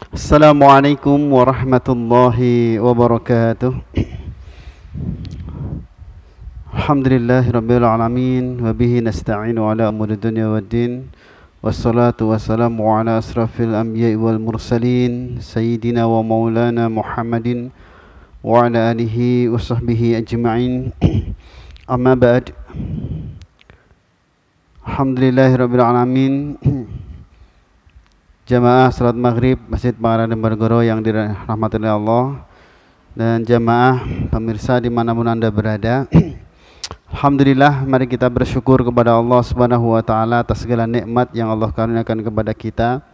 Assalamualaikum warahmatullahi wabarakatuh. Alhamdulillahirabbil alamin wa bihi nasta'inu ala umuri dunya waddin. Wassalatu wassalamu ala asrafil anbiya'i wal mursalin sayyidina wa maulana Muhammadin wa ala alihi wa sahbihi ajma'in. Amma ba'd. Alhamdulillahirabbil alamin. Jamaah salat maghrib Masjid Pangeran Diponegoro yang dirahmati oleh Allah, dan jamaah pemirsa dimanapun Anda berada. Alhamdulillah, mari kita bersyukur kepada Allah Subhanahu wa taala atas segala nikmat yang Allah karuniakan kepada kita.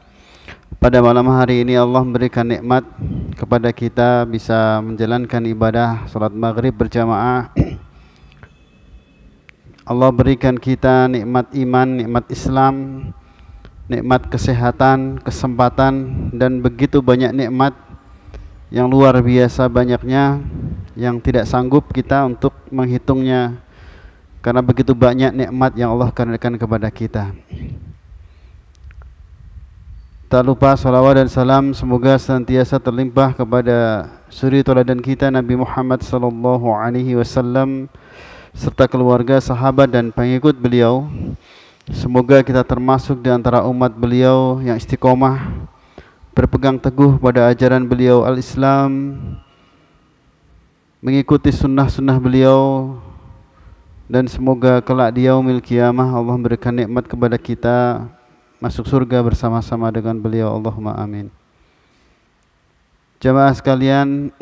Pada malam hari ini Allah memberikan nikmat kepada kita bisa menjalankan ibadah salat maghrib berjamaah. Allah berikan kita nikmat iman, nikmat Islam, nikmat kesehatan, kesempatan, dan begitu banyak nikmat yang luar biasa banyaknya yang tidak sanggup kita untuk menghitungnya, karena begitu banyak nikmat yang Allah karuniakan kepada kita. Tak lupa salawat dan salam semoga senantiasa terlimpah kepada suri tauladan kita Nabi Muhammad sallallahu alaihi wasallam serta keluarga, sahabat, dan pengikut beliau. Semoga kita termasuk di antara umat beliau yang istiqomah berpegang teguh pada ajaran beliau al-Islam, mengikuti sunnah-sunnah beliau, dan semoga kelak di yaumil qiyamah Allah memberikan nikmat kepada kita masuk surga bersama-sama dengan beliau. Allahumma amin. Jamaah sekalian,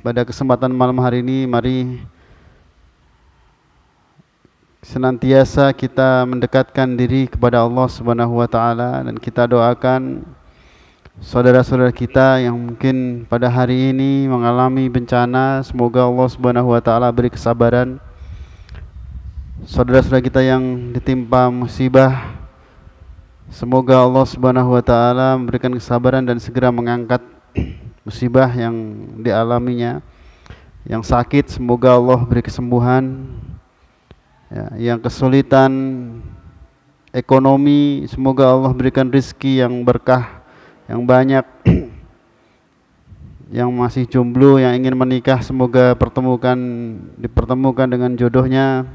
pada kesempatan malam hari ini mari senantiasa kita mendekatkan diri kepada Allah Subhanahu wa taala, dan kita doakan saudara-saudara kita yang mungkin pada hari ini mengalami bencana, semoga Allah Subhanahu wa taala beri kesabaran. Saudara-saudara kita yang ditimpa musibah, semoga Allah Subhanahu wa taala memberikan kesabaran dan segera mengangkat musibah yang dialaminya. Yang sakit semoga Allah beri kesembuhan. Ya, yang kesulitan ekonomi semoga Allah berikan rezeki yang berkah, yang banyak. Yang masih jomblo, yang ingin menikah semoga dipertemukan dengan jodohnya.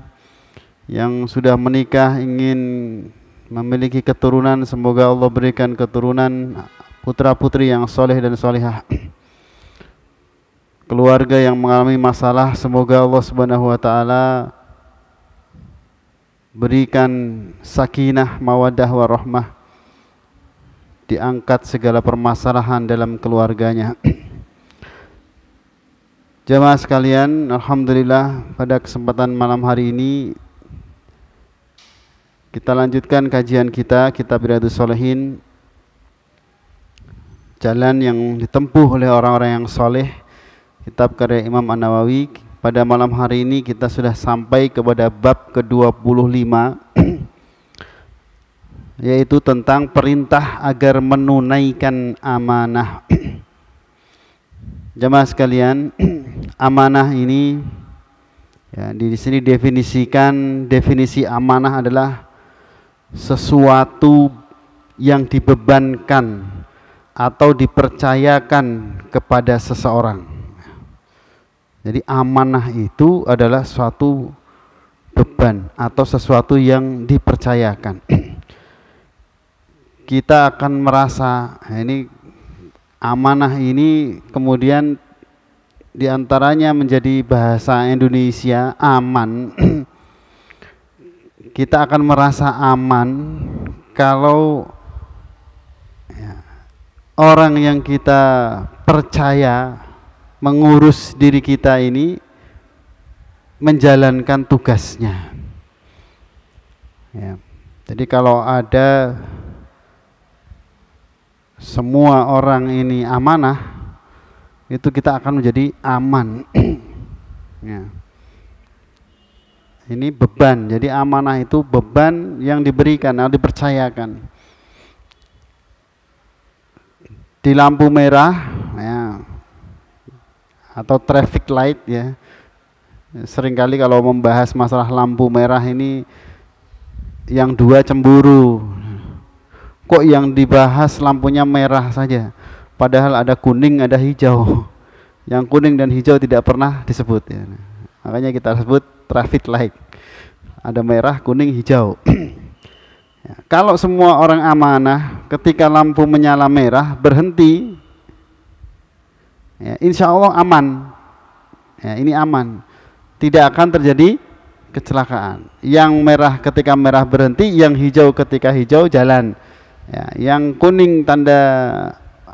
Yang sudah menikah ingin memiliki keturunan, semoga Allah berikan keturunan putra putri yang soleh dan solehah. Keluarga yang mengalami masalah semoga Allah Subhanahu wa taala berikan sakinah, mawaddah, warahmah, diangkat segala permasalahan dalam keluarganya. Jamaah sekalian, alhamdulillah pada kesempatan malam hari ini kita lanjutkan kajian kita kitab Riyadhus Shalihin, jalan yang ditempuh oleh orang-orang yang soleh, kitab karya Imam An-Nawawi. Pada malam hari ini kita sudah sampai kepada bab ke-25 yaitu tentang perintah agar menunaikan amanah. Jamaah sekalian, amanah ini ya, di sini definisi amanah adalah sesuatu yang dibebankan atau dipercayakan kepada seseorang. Jadi amanah itu adalah suatu beban atau sesuatu yang dipercayakan. Kita akan merasa ini amanah ini kemudian diantaranya menjadi bahasa Indonesia aman. Kita akan merasa aman kalau ya, orang yang kita percaya mengurus diri kita ini menjalankan tugasnya. Ya. Jadi kalau ada semua orang ini amanah, itu kita akan menjadi aman. Ya. Ini beban. Jadi amanah itu beban yang diberikan atau dipercayakan. Di lampu merah, ya, atau traffic light ya. Seringkali kalau membahas masalah lampu merah ini yang dua cemburu. Kok yang dibahas lampunya merah saja? padahal ada kuning, ada hijau. Yang kuning dan hijau tidak pernah disebut ya. Makanya kita sebut traffic light. Ada merah, kuning, hijau. Ya, kalau semua orang amanah ketika lampu menyala merah berhenti, ya, insya Allah aman. Ya, ini aman, tidak akan terjadi kecelakaan. Yang merah ketika merah berhenti, yang hijau ketika hijau jalan. Ya, yang kuning tanda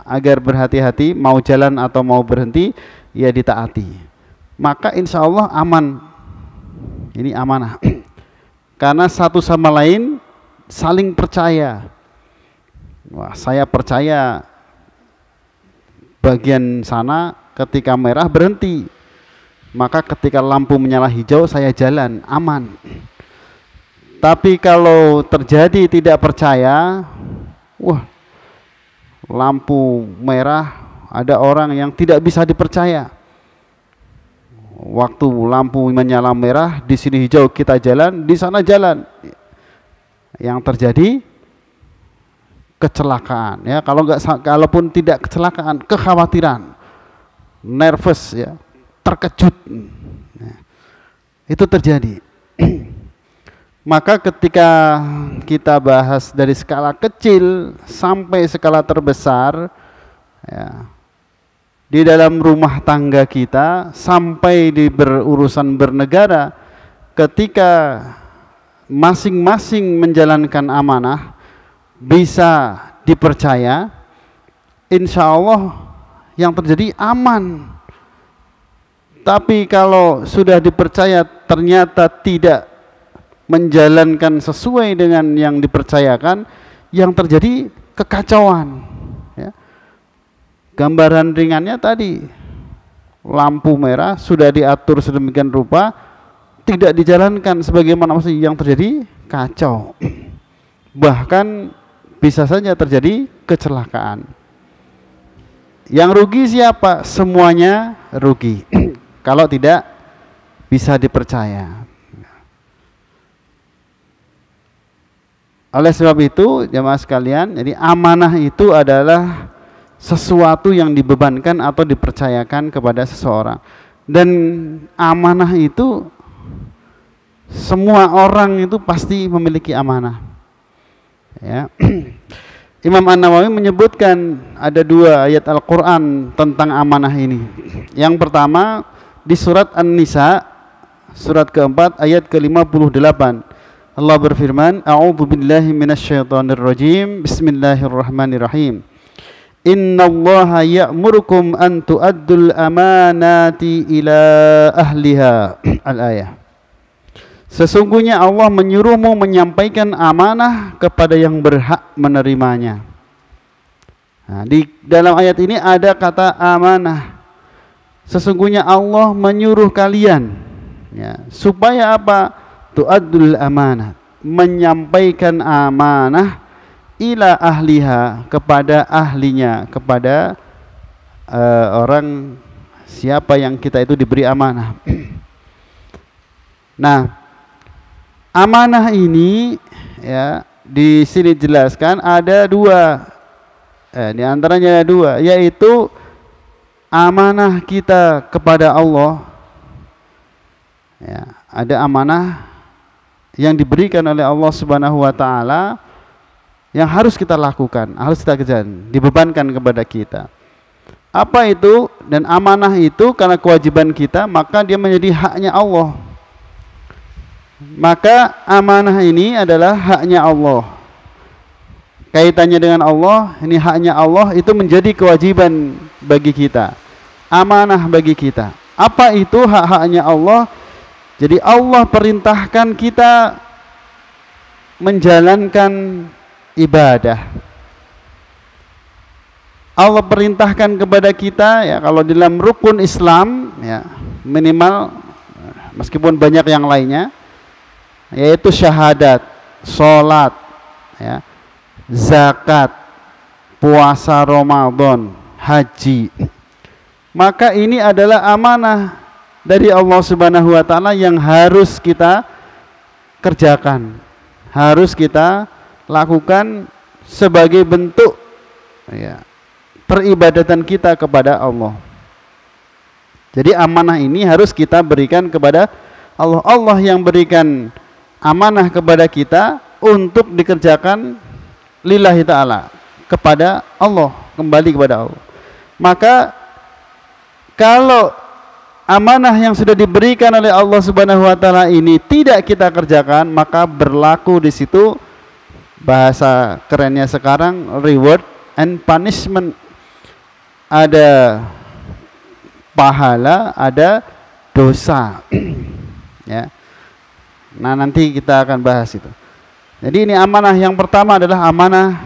agar berhati-hati, mau jalan atau mau berhenti, ya ditaati. Maka insya Allah aman. Ini amanah. Karena satu sama lain saling percaya. Wah, saya percaya bagian sana ketika merah berhenti, maka ketika lampu menyala hijau saya jalan, aman. Tapi kalau terjadi tidak percaya, wah, lampu merah ada orang yang tidak bisa dipercaya. Waktu lampu menyala merah, di sini hijau kita jalan, di sana jalan. Yang terjadi kecelakaan ya. Kalaupun tidak kecelakaan, kekhawatiran, nervous ya, terkejut ya, itu terjadi. Maka ketika kita bahas dari skala kecil sampai skala terbesar ya, di dalam rumah tangga kita sampai di berurusan bernegara, ketika masing-masing menjalankan amanah bisa dipercaya, insya Allah yang terjadi aman. Tapi kalau sudah dipercaya ternyata tidak menjalankan sesuai dengan yang dipercayakan, yang terjadi kekacauan ya. Gambaran ringannya tadi, lampu merah sudah diatur sedemikian rupa, tidak dijalankan sebagaimana mesti, yang terjadi kacau. Bahkan bisa saja terjadi kecelakaan. Yang rugi siapa? Semuanya rugi. Kalau tidak bisa dipercaya. Oleh sebab itu jemaah sekalian, jadi amanah itu adalah sesuatu yang dibebankan atau dipercayakan kepada seseorang. Dan amanah itu semua orang itu pasti memiliki amanah. Ya. Imam An-Nawawi menyebutkan ada 2 ayat Al-Quran tentang amanah ini. Yang pertama di surat An-Nisa, surat keempat ayat ke-58. Allah berfirman, A'udzu billahi minasyaitonir rajim. Bismillahirrahmanirrahim. Innallaha ya'murukum an tu'addul amanati ila ahliha. Al-ayah. Sesungguhnya Allah menyuruhmu menyampaikan amanah kepada yang berhak menerimanya. Nah, di dalam ayat ini ada kata amanah. Sesungguhnya Allah menyuruh kalian ya, supaya apa? Tu'addul amanah, menyampaikan amanah ila ahliha, kepada ahlinya, kepada orang siapa yang kita itu diberi amanah. Nah, amanah ini ya di sini jelaskan ada 2, di antaranya ada 2, yaitu amanah kita kepada Allah. Ya, ada amanah yang diberikan oleh Allah Subhanahu wa taala yang harus kita lakukan, harus kita kerjakan, dibebankan kepada kita. Apa itu? Dan amanah itu karena kewajiban kita, maka dia menjadi haknya Allah. Maka amanah ini adalah haknya Allah. Kaitannya dengan Allah, ini haknya Allah, itu menjadi kewajiban bagi kita, amanah bagi kita. Apa itu hak-haknya Allah? Jadi Allah perintahkan kita menjalankan ibadah. Allah perintahkan kepada kita ya, kalau dalam rukun Islam ya, minimal meskipun banyak yang lainnya, yaitu syahadat, sholat ya, zakat, puasa Ramadan, haji. Maka ini adalah amanah dari Allah Subhanahu wa taala yang harus kita kerjakan, harus kita lakukan sebagai bentuk ya, peribadatan kita kepada Allah. Jadi amanah ini harus kita berikan kepada Allah. Allah yang berikan amanah kepada kita untuk dikerjakan lillahi ta'ala, kepada Allah, kembali kepada Allah. Maka kalau amanah yang sudah diberikan oleh Allah Subhanahu wa taala ini tidak kita kerjakan, maka berlaku di situ bahasa kerennya sekarang reward and punishment. Ada pahala, ada dosa. Ya. Nah, nanti kita akan bahas itu. Jadi ini amanah yang pertama adalah amanah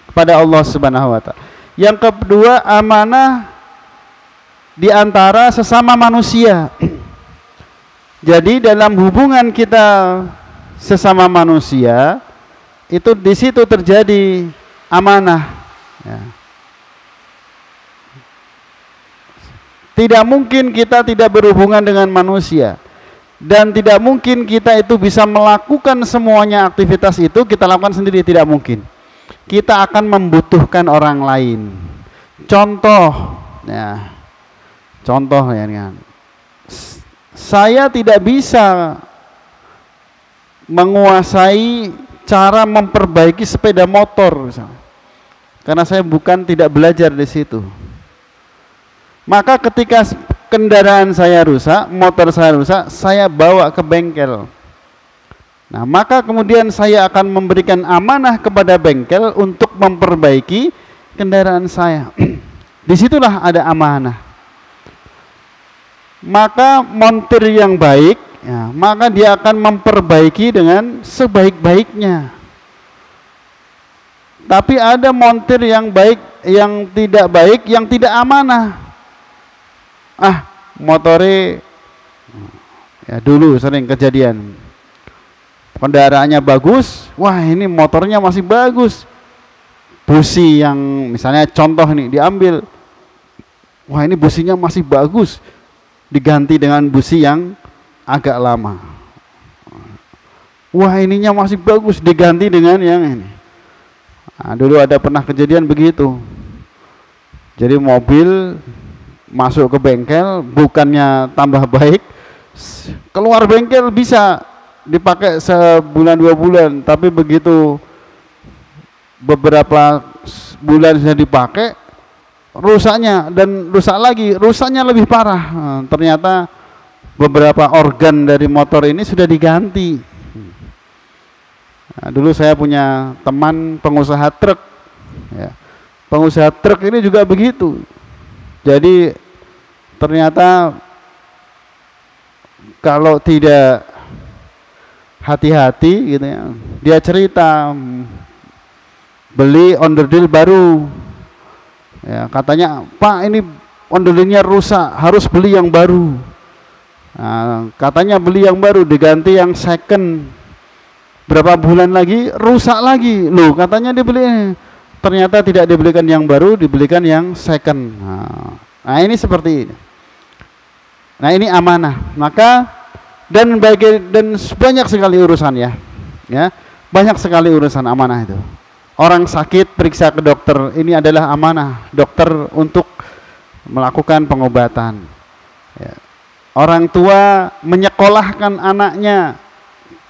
kepada Allah Subhanahu wa taala. Yang kedua, amanah di antara sesama manusia. Jadi dalam hubungan kita sesama manusia itu di situ terjadi amanah. Ya. Tidak mungkin kita tidak berhubungan dengan manusia, dan tidak mungkin kita itu bisa melakukan semuanya aktivitas itu kita lakukan sendiri, tidak mungkin. Kita akan membutuhkan orang lain. Contoh ya kan, saya tidak bisa menguasai cara memperbaiki sepeda motor misalnya, karena saya tidak belajar di situ. Maka ketika kendaraan saya rusak, motor saya rusak, saya bawa ke bengkel. Nah, maka kemudian saya akan memberikan amanah kepada bengkel untuk memperbaiki kendaraan saya. Disitulah ada amanah. Maka montir yang baik, ya, maka dia akan memperbaiki dengan sebaik-baiknya. Tapi ada montir yang baik, yang tidak baik, yang tidak amanah. Motore ya dulu sering kejadian, kendaraannya bagus, wah ini motornya masih bagus, busi yang misalnya contoh nih diambil, wah ini businya masih bagus, diganti dengan busi yang agak lama, wah ininya masih bagus, diganti dengan yang ini. Nah, dulu ada pernah kejadian begitu. Jadi mobil masuk ke bengkel, bukannya tambah baik, keluar bengkel bisa dipakai sebulan 2 bulan, tapi begitu beberapa bulan sudah dipakai, rusaknya dan rusak lagi, rusaknya lebih parah. Ternyata beberapa organ dari motor ini sudah diganti. Nah, dulu saya punya teman pengusaha truk, ya. Pengusaha truk ini juga begitu. Jadi ternyata kalau tidak hati-hati gitu ya, dia cerita beli onderdil baru, ya, katanya Pak ini onderdilnya rusak, harus beli yang baru. Nah, katanya beli yang baru, diganti yang second, berapa bulan lagi rusak lagi, loh katanya dibeli. Ternyata tidak dibelikan yang baru, dibelikan yang second. Nah ini seperti ini. Nah ini amanah. Maka dan banyak sekali urusan ya, banyak sekali urusan amanah itu. Orang sakit periksa ke dokter, ini adalah amanah dokter untuk melakukan pengobatan. Ya. Orang tua menyekolahkan anaknya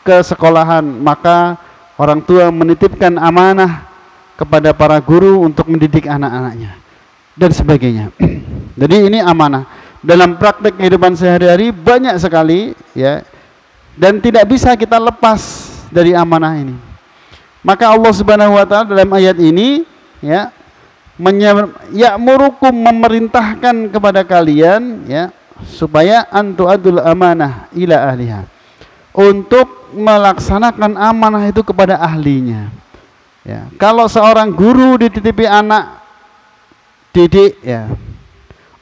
ke sekolahan, maka orang tua menitipkan amanah kepada para guru untuk mendidik anak-anaknya dan sebagainya. Jadi ini amanah. Dalam praktek kehidupan sehari-hari banyak sekali ya, dan tidak bisa kita lepas dari amanah ini. Maka Allah Subhanahu wa taala dalam ayat ini ya ya'murukum, memerintahkan kepada kalian ya supaya antu'adul amanah ila ahliha, untuk melaksanakan amanah itu kepada ahlinya. Ya, kalau seorang guru dititipi anak didik ya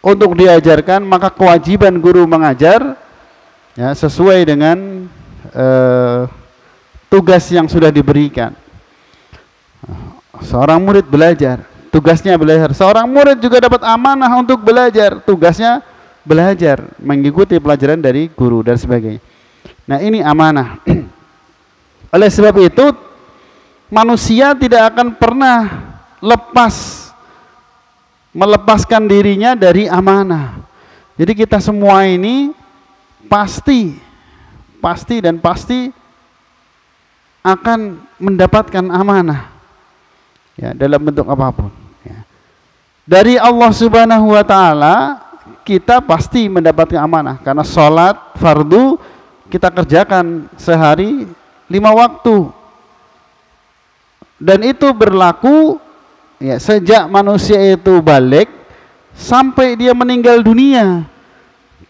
untuk diajarkan, maka kewajiban guru mengajar ya sesuai dengan tugas yang sudah diberikan. Seorang murid belajar, tugasnya belajar. Seorang murid juga dapat amanah untuk belajar, tugasnya belajar, mengikuti pelajaran dari guru dan sebagainya. Nah ini amanah. Oleh sebab itu manusia tidak akan pernah lepas melepaskan dirinya dari amanah. Jadi kita semua ini pasti akan mendapatkan amanah, ya, dalam bentuk apapun, ya. Dari Allah Subhanahu wa Ta'ala kita pasti mendapatkan amanah, karena sholat fardu kita kerjakan sehari 5 waktu, dan itu berlaku, ya, sejak manusia itu balik sampai dia meninggal dunia.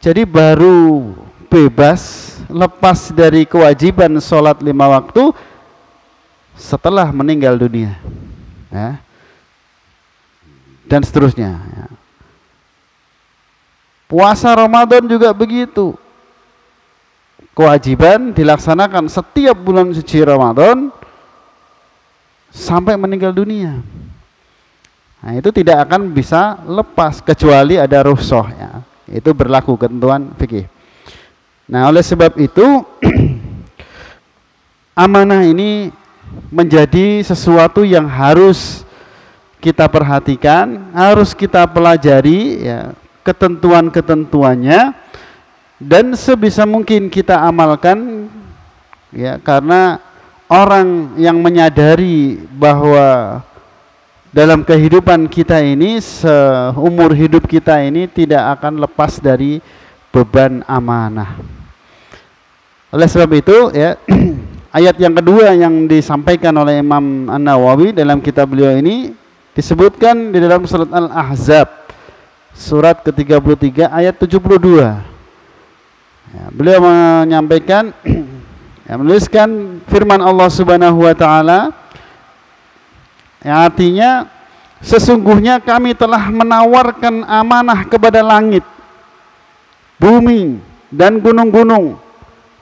Jadi baru bebas, lepas dari kewajiban sholat 5 waktu setelah meninggal dunia, ya, dan seterusnya, ya. Puasa Ramadan juga begitu, kewajiban dilaksanakan setiap bulan suci Ramadan sampai meninggal dunia. Nah, itu tidak akan bisa lepas kecuali ada rukhsah, ya. Itu berlaku ketentuan fikih. Nah, oleh sebab itu amanah ini menjadi sesuatu yang harus kita perhatikan, harus kita pelajari, ya, ketentuan-ketentuannya, dan sebisa mungkin kita amalkan, ya, karena orang yang menyadari bahwa dalam kehidupan kita ini, seumur hidup kita ini tidak akan lepas dari beban amanah. Oleh sebab itu, ya, ayat yang kedua yang disampaikan oleh Imam An-Nawawi dalam kitab beliau ini disebutkan di dalam surat Al-Ahzab, surat ke-33 ayat 72. Ya, beliau menyampaikan, ya, menuliskan firman Allah Subhanahu wa Ta'ala, yang artinya sesungguhnya kami telah menawarkan amanah kepada langit, bumi, dan gunung-gunung,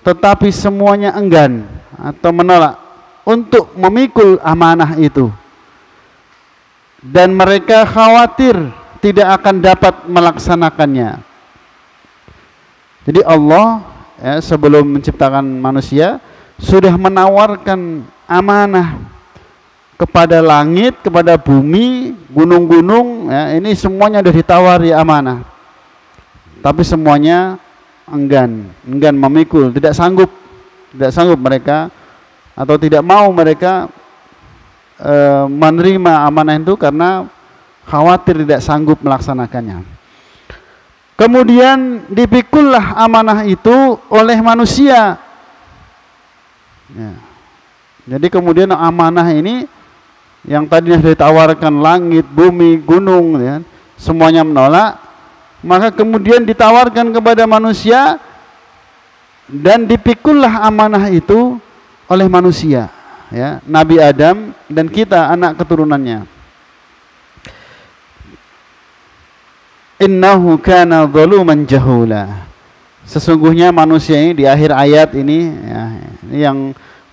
tetapi semuanya enggan atau menolak untuk memikul amanah itu, dan mereka khawatir tidak akan dapat melaksanakannya. Jadi Allah, ya, sebelum menciptakan manusia sudah menawarkan amanah kepada langit, kepada bumi, gunung-gunung, ya, ini semuanya sudah ditawari amanah, tapi semuanya enggan memikul, tidak sanggup mereka, atau tidak mau mereka menerima amanah itu karena khawatir tidak sanggup melaksanakannya. Kemudian dipikullah amanah itu oleh manusia, ya. Jadi kemudian amanah ini yang tadinya ditawarkan langit, bumi, gunung, ya, semuanya menolak, maka kemudian ditawarkan kepada manusia dan dipikullah amanah itu oleh manusia, ya, Nabi Adam dan kita anak keturunannya. Innahu kana zaluman jahula. Sesungguhnya manusia ini di akhir ayat ini, ya, ini yang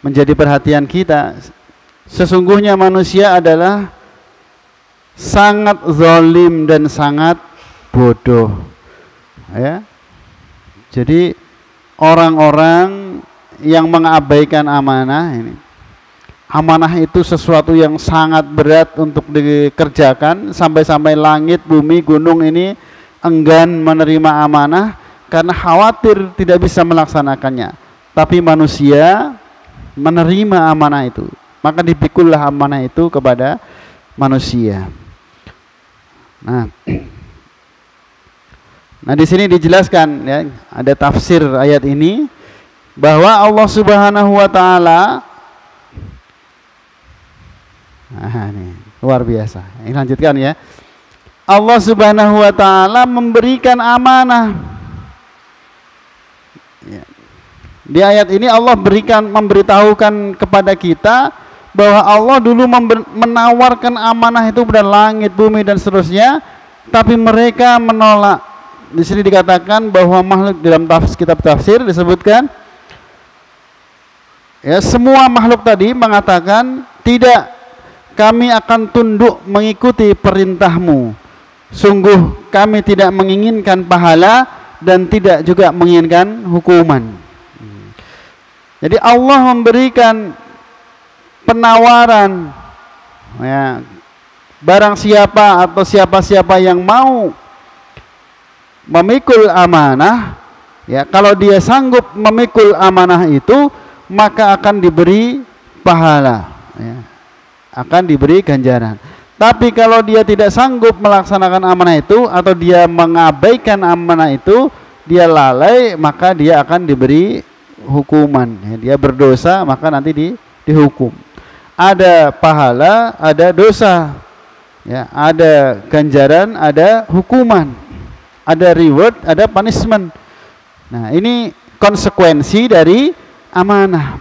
menjadi perhatian kita. Sesungguhnya manusia adalah sangat zalim dan sangat bodoh, ya. Jadi orang-orang yang mengabaikan amanah ini, amanah itu sesuatu yang sangat berat untuk dikerjakan, sampai-sampai langit, bumi, gunung ini enggan menerima amanah karena khawatir tidak bisa melaksanakannya. Tapi manusia menerima amanah itu, maka dipikullah amanah itu kepada manusia. Nah, di sini dijelaskan, ya, ada tafsir ayat ini bahwa Allah Subhanahu wa Ta'ala, ini luar biasa. Ini lanjutkan, ya. Allah Subhanahu wa Ta'ala memberikan amanah. Ya. Di ayat ini Allah memberitahukan kepada kita bahwa Allah dulu menawarkan amanah itu pada langit, bumi, dan seterusnya, tapi mereka menolak. Di sini dikatakan bahwa makhluk, dalam kitab tafsir disebutkan, ya, semua makhluk tadi mengatakan, tidak, kami akan tunduk mengikuti perintahmu. Sungguh kami tidak menginginkan pahala dan tidak juga menginginkan hukuman. Jadi Allah memberikan penawaran, ya, barang siapa atau siapa-siapa yang mau memikul amanah, ya, kalau dia sanggup memikul amanah itu, maka akan diberi pahala, ya, akan diberi ganjaran. Tapi kalau dia tidak sanggup melaksanakan amanah itu, atau dia mengabaikan amanah itu, dia lalai, maka dia akan diberi hukuman, ya, dia berdosa, maka nanti dihukum. Ada pahala, ada dosa, ya, ada ganjaran, ada hukuman, ada reward, ada punishment. Nah, ini konsekuensi dari amanah.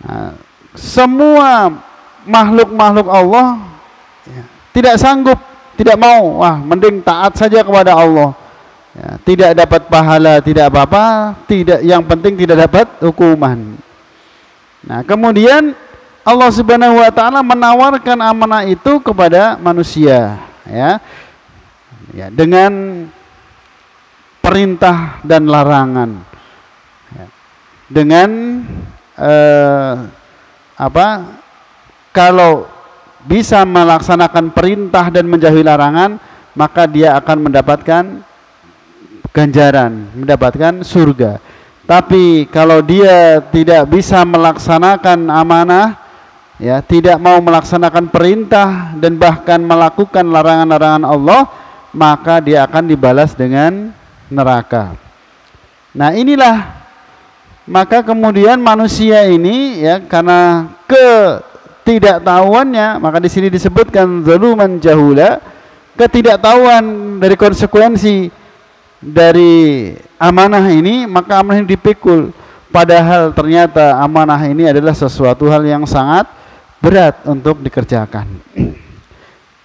Nah, semua makhluk-makhluk Allah, ya, tidak sanggup, tidak mau, wah mending taat saja kepada Allah, ya, tidak dapat pahala, tidak apa-apa, tidak, yang penting tidak dapat hukuman. Nah, kemudian Allah Subhanahu wa taala menawarkan amanah itu kepada manusia, ya. Ya, dengan perintah dan larangan. Ya. Dengan kalau bisa melaksanakan perintah dan menjauhi larangan, maka dia akan mendapatkan ganjaran, mendapatkan surga. Tapi kalau dia tidak bisa melaksanakan amanah, ya, tidak mau melaksanakan perintah dan bahkan melakukan larangan-larangan Allah, maka dia akan dibalas dengan neraka. Nah, inilah, maka kemudian manusia ini, ya, karena ketidaktahuannya, maka di sini disebutkan zaluman jahula, ketidaktahuan dari konsekuensi dari amanah ini, maka amanah ini dipikul. Padahal ternyata amanah ini adalah sesuatu hal yang sangat berat untuk dikerjakan.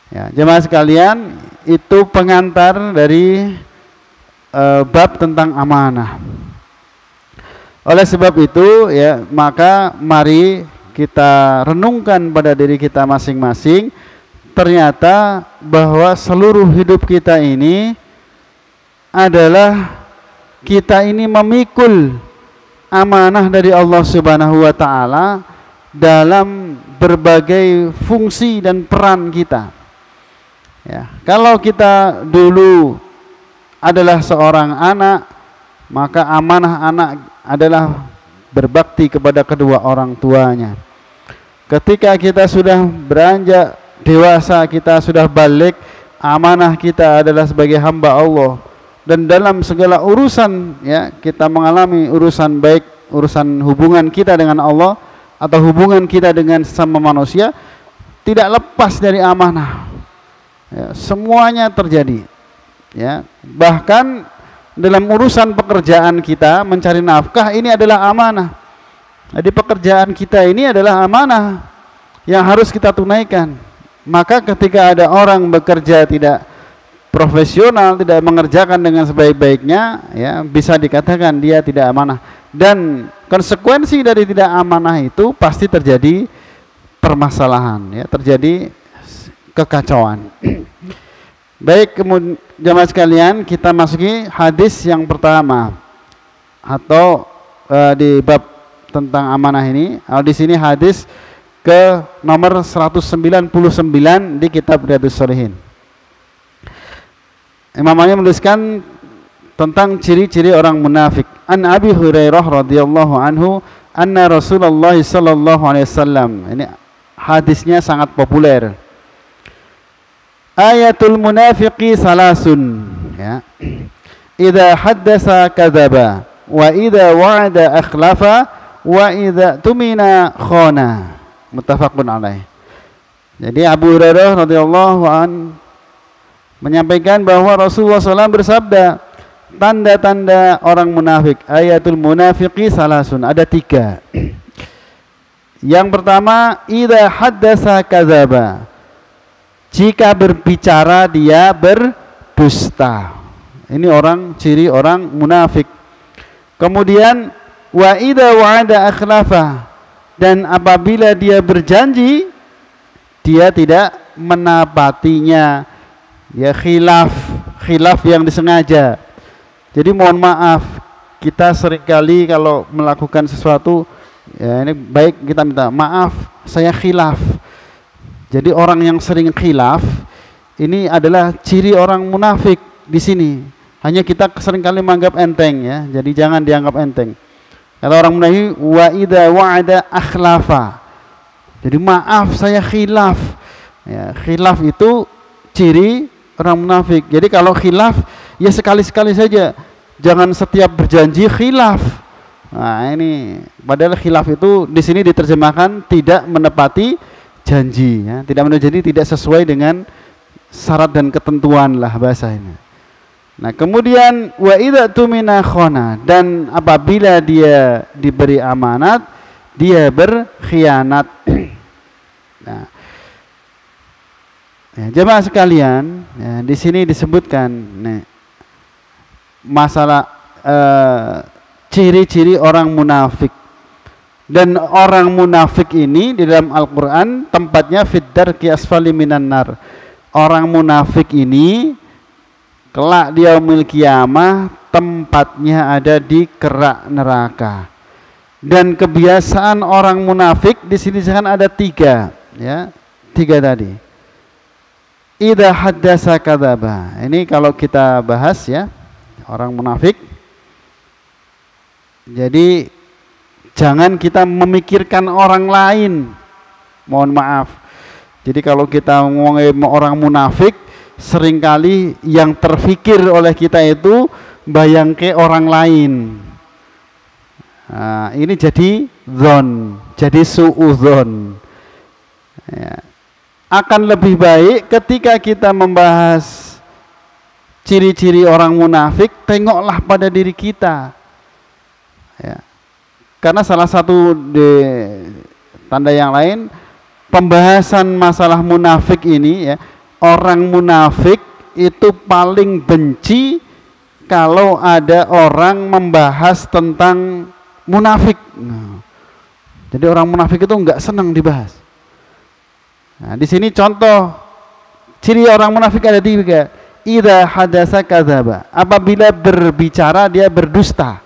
Ya, jemaah sekalian, itu pengantar dari bab tentang amanah. Oleh sebab itu, ya, maka mari kita renungkan pada diri kita masing-masing, ternyata bahwa seluruh hidup kita ini adalah kita ini memikul amanah dari Allah Subhanahu wa taala dalam berbagai fungsi dan peran kita. Ya, kalau kita dulu adalah seorang anak, maka amanah anak adalah berbakti kepada kedua orang tuanya. Ketika kita sudah beranjak dewasa, kita sudah balik, amanah kita adalah sebagai hamba Allah. Dan dalam segala urusan, ya, kita mengalami urusan baik, urusan hubungan kita dengan Allah atau hubungan kita dengan sesama manusia, tidak lepas dari amanah. Ya, semuanya terjadi. Ya, bahkan dalam urusan pekerjaan kita mencari nafkah, ini adalah amanah. Jadi pekerjaan kita ini adalah amanah yang harus kita tunaikan. Maka ketika ada orang bekerja tidak profesional, tidak mengerjakan dengan sebaik-baiknya, ya, bisa dikatakan dia tidak amanah. Dan konsekuensi dari tidak amanah itu pasti terjadi permasalahan, ya, terjadi kekacauan. Baik, kemudian jemaah sekalian, kita masuki hadis yang pertama atau di bab tentang amanah ini. Di sini hadis ke nomor 199 di kitab Riyadhus Shalihin. Imam Ali menuliskan tentang ciri-ciri orang munafik. An Abi Hurairah radhiyallahu anhu anna Rasulullah sallallahu alaihi wasallam. Ini hadisnya sangat populer. Ayatul munafiqi salasun, ya. Idza haddasa kadzaba wa idza wa'ada akhlafa wa idza tumina khana. Muttafaqun alaih. Jadi Abu Hurairah radhiyallahu anhu menyampaikan bahwa Rasulullah SAW bersabda, tanda-tanda orang munafik, ayatul munafiqi salasun, ada 3. Yang pertama, idza haddasa kadzaba, jika berbicara dia berdusta. Ini ciri orang munafik. Kemudian wa idza wa'ada akhlafa, dan apabila dia berjanji dia tidak menepatinya. Ya, khilaf yang disengaja. Jadi mohon maaf, kita seringkali kalau melakukan sesuatu, ya, ini baik kita minta maaf, saya khilaf. Jadi orang yang sering khilaf ini adalah ciri orang munafik di sini. Hanya kita seringkali menganggap enteng ya. Jadi jangan dianggap enteng. Kalau orang munafik wa idza wa'ada akhlafa. Jadi maaf saya khilaf. Ya, khilaf itu ciri orang munafik. Jadi kalau khilaf ya sekali-sekali saja. Jangan setiap berjanji khilaf. Nah, ini padahal khilaf itu di sini diterjemahkan tidak menepati janji ya. Tidak menepati janji, tidak sesuai dengan syarat dan ketentuan lah bahasa ini. Nah, kemudian wa idza tumina khana, dan apabila dia diberi amanat dia berkhianat. Nah, ya, jemaah sekalian, ya, di sini disebutkan nih, masalah ciri-ciri orang munafik. Dan orang munafik ini di dalam Al-Quran tempatnya fid-darki asfali minan nar. Orang munafik ini kelak di yaumil qiyamah tempatnya ada di kerak neraka. Dan kebiasaan orang munafik di sini ada tiga, ya, tiga tadi. Idza haddasa kadzaba. Ini kalau kita bahas ya, orang munafik. Jadi jangan kita memikirkan orang lain. Mohon maaf. Jadi kalau kita ngomongin orang munafik, seringkali yang terfikir oleh kita itu bayangke orang lain. Nah, ini jadi dzon, jadi suudzon. Ya. Akan lebih baik ketika kita membahas ciri-ciri orang munafik, tengoklah pada diri kita. Ya. Karena salah satu tanda yang lain pembahasan masalah munafik ini ya, orang munafik itu paling benci kalau ada orang membahas tentang munafik. Nah, jadi orang munafik itu enggak senang dibahas. Nah, di sini contoh ciri orang munafik ada tiga. Idza hadasa kadzaba. Apabila berbicara dia berdusta.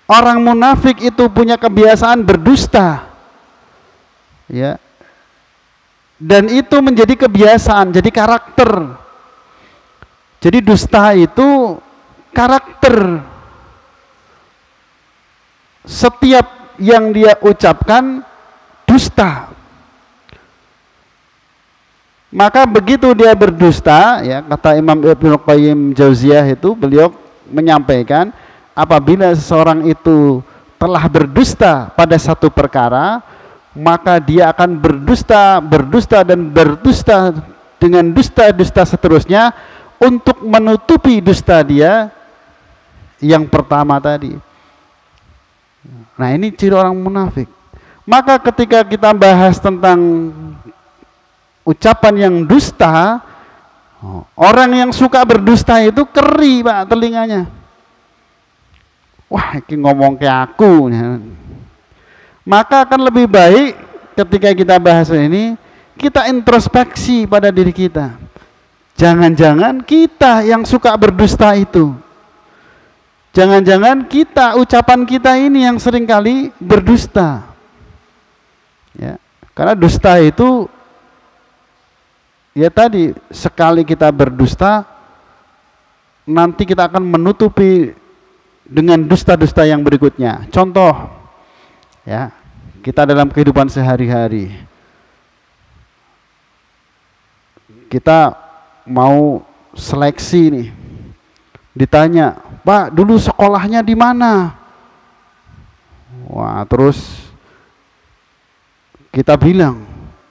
Orang munafik itu punya kebiasaan berdusta. Ya. Dan itu menjadi kebiasaan, jadi karakter. Jadi dusta itu karakter. Setiap yang dia ucapkan dusta. Maka begitu dia berdusta, ya, kata Imam Ibnu Qayyim Jauziyah itu, beliau menyampaikan apabila seseorang itu telah berdusta pada satu perkara, maka dia akan berdusta dengan dusta seterusnya untuk menutupi dusta dia yang pertama tadi. Nah, ini ciri orang munafik. Maka ketika kita bahas tentang ucapan yang dusta, orang yang suka berdusta itu keri Pak telinganya. Wah, ini ngomong kayak aku. Maka akan lebih baik ketika kita bahas ini, kita introspeksi pada diri kita. Jangan-jangan kita yang suka berdusta itu. Jangan-jangan kita, ucapan kita ini yang seringkali berdusta. Ya, karena dusta itu, ya tadi, sekali kita berdusta, nanti kita akan menutupi dengan dusta-dusta yang berikutnya. Contoh, ya, kita dalam kehidupan sehari-hari, kita mau seleksi nih, ditanya, Pak, dulu sekolahnya di mana? Wah, terus kita bilang,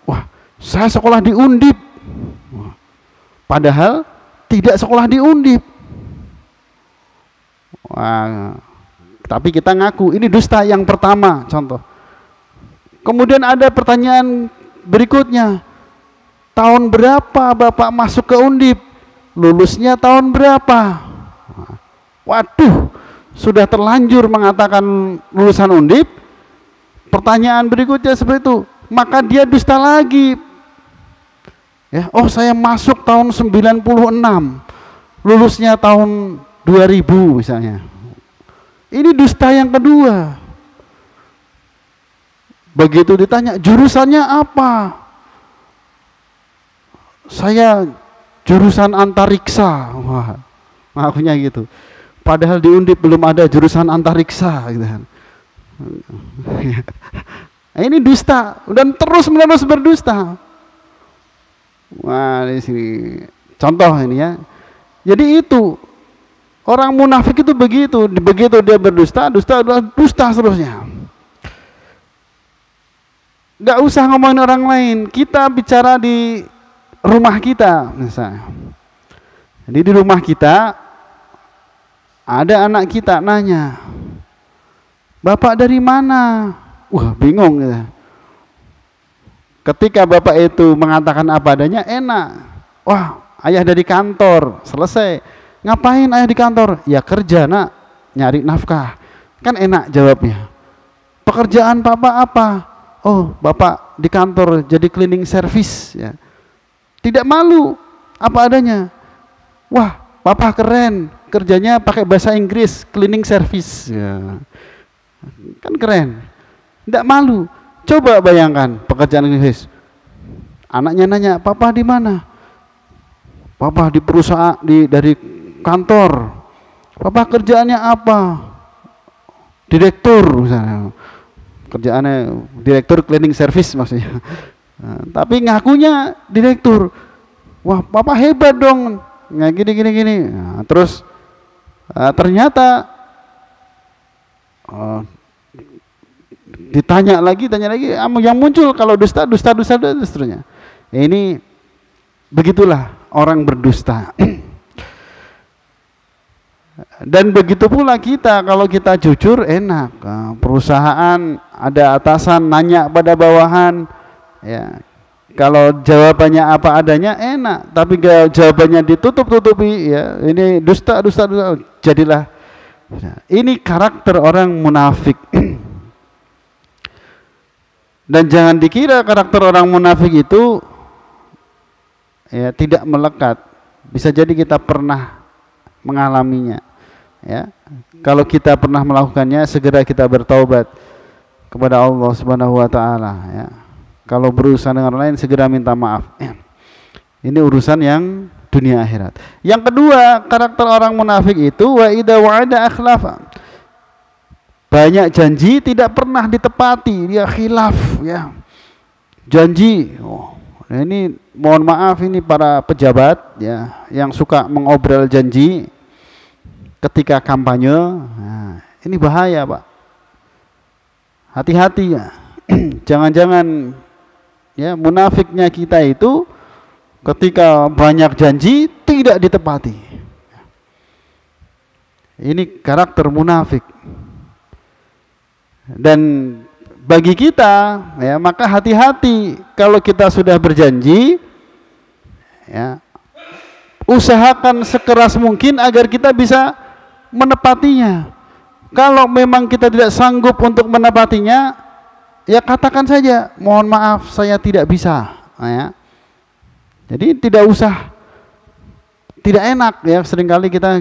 wah, saya sekolah di Undip. Padahal tidak sekolah di Undip. Wah, tapi kita ngaku ini dusta yang pertama, contoh. Kemudian ada pertanyaan berikutnya, tahun berapa Bapak masuk ke Undip? Lulusnya tahun berapa? Waduh, sudah terlanjur mengatakan lulusan Undip. Pertanyaan berikutnya seperti itu, maka dia dusta lagi. Ya, oh saya masuk tahun 96, lulusnya tahun 2000 misalnya. Ini dusta yang kedua. Begitu ditanya jurusannya apa, saya jurusan antariksa. Wah, ngakunya gitu. Padahal di Undip belum ada jurusan antariksa gitu kan. Ini dusta dan terus menerus berdusta. Wah, di sini contoh ini ya. Jadi itu orang munafik itu begitu dia berdusta, dusta seterusnya. Gak usah ngomongin orang lain, kita bicara di rumah kita misalnya. Jadi di rumah kita ada anak kita nanya, "Bapak dari mana?" Wah, bingung ya. Ketika bapak itu mengatakan apa adanya, enak. Wah, ayah dari kantor, selesai. Ngapain ayah di kantor? Ya kerja nak, nyari nafkah. Kan enak jawabnya. Pekerjaan papa apa? Oh, bapak di kantor jadi cleaning service ya. Tidak malu, apa adanya. Wah, papa keren, kerjanya pakai bahasa Inggris, cleaning service ya. Kan keren. Tidak malu. Coba bayangkan pekerjaan Inggris. Anaknya nanya, "Papa di mana?" "Papa di perusahaan, dari kantor." "Papa kerjaannya apa?" "Direktur," misalnya. Kerjaannya direktur cleaning service maksudnya. Nah, tapi ngakunya direktur. Wah, papa hebat dong. Nah, gini. Nah, terus ternyata tanya lagi, yang muncul kalau dusta seterusnya. Ini begitulah orang berdusta. Dan begitu pula kita, kalau kita jujur enak. Perusahaan ada atasan nanya pada bawahan, ya. Kalau jawabannya apa adanya enak, tapi kalau jawabannya ditutup-tutupi, ya ini dusta, jadilah. Ini karakter orang munafik. Dan jangan dikira karakter orang munafik itu ya tidak melekat. Bisa jadi kita pernah mengalaminya. Ya, kalau kita pernah melakukannya, segera kita bertaubat kepada Allah Subhanahu wa taala ya. Kalau berurusan dengan orang lain, segera minta maaf. Ini urusan yang dunia akhirat. Yang kedua, karakter orang munafik itu wa idza wa'ada akhlafa. Banyak janji tidak pernah ditepati, dia khilaf ya. Janji. Ini mohon maaf, ini para pejabat ya yang suka mengobrol janji ketika kampanye. Nah, ini bahaya, Pak. Hati-hati ya. Jangan-jangan ya munafiknya kita itu ketika banyak janji tidak ditepati. Ini karakter munafik. Dan bagi kita ya, maka hati-hati kalau kita sudah berjanji ya, usahakan sekeras mungkin agar kita bisa menepatinya. Kalau memang kita tidak sanggup untuk menepatinya, ya katakan saja, "Mohon maaf saya tidak bisa." Ya. Jadi tidak usah, tidak enak ya, seringkali kita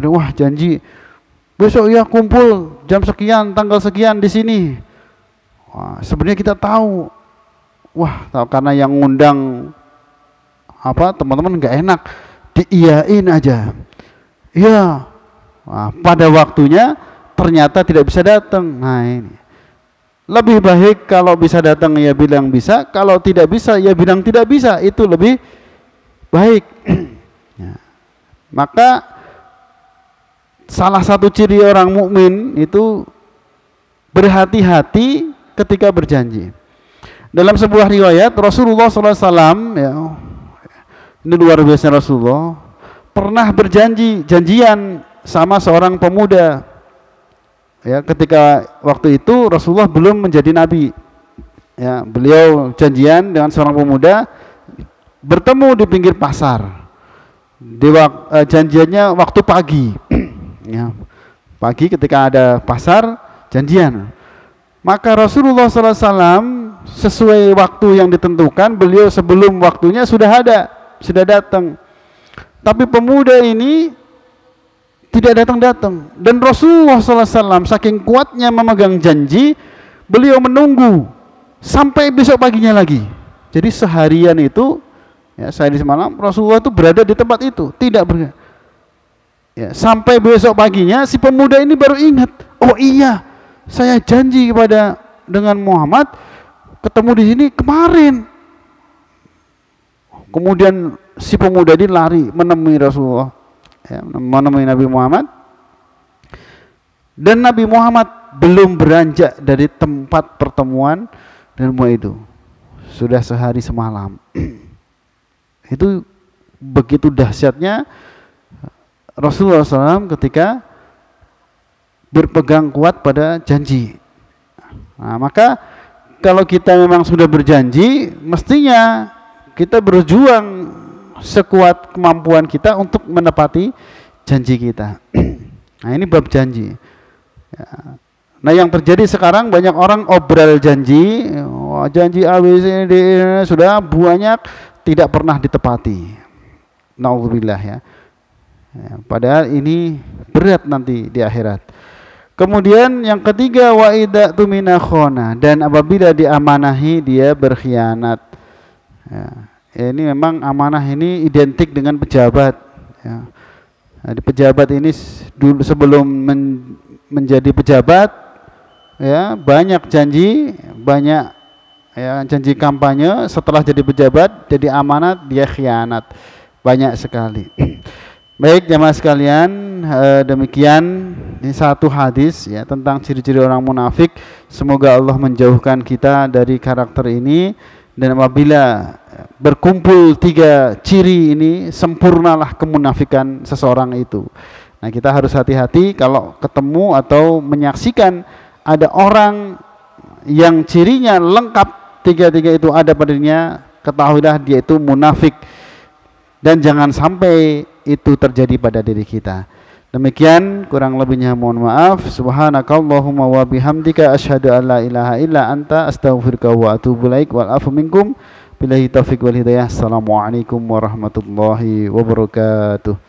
wah janji besok ya kumpul jam sekian, tanggal sekian di sini. Wah, sebenarnya kita tahu, karena yang ngundang teman-teman nggak enak, diiyain aja. Iya, pada waktunya ternyata tidak bisa datang. Nah ini, lebih baik kalau bisa datang ya bilang bisa, kalau tidak bisa ya bilang tidak bisa, itu lebih baik. Ya. Maka salah satu ciri orang mukmin itu berhati-hati ketika berjanji. Dalam sebuah riwayat Rasulullah SAW ya, ini luar biasa, Rasulullah pernah janjian sama seorang pemuda ya, ketika waktu itu Rasulullah belum menjadi nabi ya. Beliau janjian dengan seorang pemuda, bertemu di pinggir pasar. Janjiannya waktu pagi ya, pagi ketika ada pasar janjian. Maka Rasulullah SAW sesuai waktu yang ditentukan, beliau sebelum waktunya sudah datang. Tapi pemuda ini tidak datang. Dan Rasulullah SAW saking kuatnya memegang janji, beliau menunggu sampai besok paginya lagi. Jadi seharian itu Ya, sehari semalam Rasulullah itu berada di tempat itu, tidak bergerak. Ya, sampai besok paginya si pemuda ini baru ingat, oh iya, saya janji dengan Muhammad ketemu di sini kemarin. Kemudian si pemuda ini lari menemui Rasulullah, ya, menemui Nabi Muhammad, dan Nabi Muhammad belum beranjak dari tempat pertemuan ilmu itu, sudah sehari semalam. Itu begitu dahsyatnya Rasulullah SAW ketika berpegang kuat pada janji. Nah, maka kalau kita memang sudah berjanji, mestinya kita berjuang sekuat kemampuan kita untuk menepati janji kita. Nah, ini bab janji. Ya. Nah, yang terjadi sekarang banyak orang obral janji, janji ABCD sudah banyak tidak pernah ditepati. Nauzubillah ya. Ya, padahal ini berat nanti di akhirat. Kemudian yang ketiga, wa idza tumina khona, dan apabila diamanahi dia berkhianat. Ya, ini memang amanah ini identik dengan pejabat. Ya. Nah, di pejabat ini dulu sebelum menjadi pejabat, ya banyak janji, banyak ya janji kampanye. Setelah jadi pejabat, jadi amanat, dia khianat, banyak sekali. Baik jamaah sekalian, demikian ini satu hadis ya tentang ciri-ciri orang munafik. Semoga Allah menjauhkan kita dari karakter ini, dan apabila berkumpul 3 ciri ini, sempurnalah kemunafikan seseorang itu. Nah, kita harus hati-hati kalau ketemu atau menyaksikan ada orang yang cirinya lengkap 3 itu ada padanya, ketahuilah dia itu munafik, dan jangan sampai itu terjadi pada diri kita. Demikian, kurang lebihnya mohon maaf. Subhanakallahumma wa bihamdika asyhadu an la ilaha illa anta astaghfiruka wa atubu ilaik wal afu minkum billahi taufiq wal hidayah. Assalamualaikum warahmatullahi wabarakatuh.